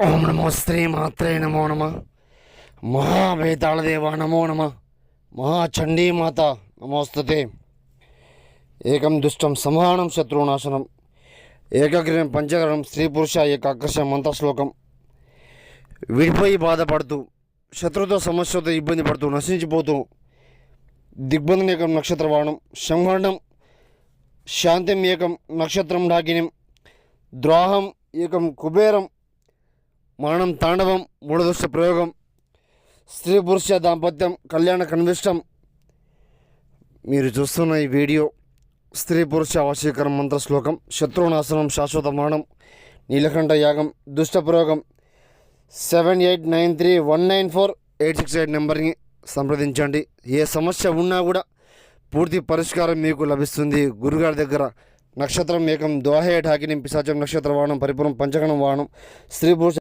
ఓం నమో శ్రీ మాత్రే నమో నమ. మహావేతాళదేవ నమో నమ. మహాచండీమాత నమోస్తుతే. ఏకం దుష్టం సంహానం శత్రునాశనం ఏకగ్రీవం పంచకరణం స్త్రీ పురుష ఏకాకర్ష మంత్రశ్లోకం. విడిపోయి బాధపడుతూ శత్రుతో సమస్యతో ఇబ్బంది పడుతూ నశించిపోతూ దిగ్బంధం ఏకం నక్షత్రవాణం సంహరణం శాంతం ఏకం నక్షత్రం ఢాకినం ద్రోహం ఏకం కుబేరం మరణం తాండవం మూఢదృష్ట ప్రయోగం స్త్రీ పురుష దాంపత్యం కళ్యాణ కన్విష్టం. మీరు చూస్తున్న ఈ వీడియో స్త్రీ పురుష వశీకరణ మంత్ర శ్లోకం, శత్రునాశనం, శాశ్వత మరణం, నీలకంఠ యాగం, దుష్ట ప్రయోగం. 7893194868 నెంబర్ని సంప్రదించండి. ఏ సమస్య ఉన్నా కూడా పూర్తి పరిష్కారం మీకు లభిస్తుంది గురుగారి దగ్గర. నక్షత్రం ఏకం దోహే ఢాకిని పిశాచం నక్షత్ర వాహనం పరిపూర్ణం పంచగణం వాహనం స్త్రీ పురుష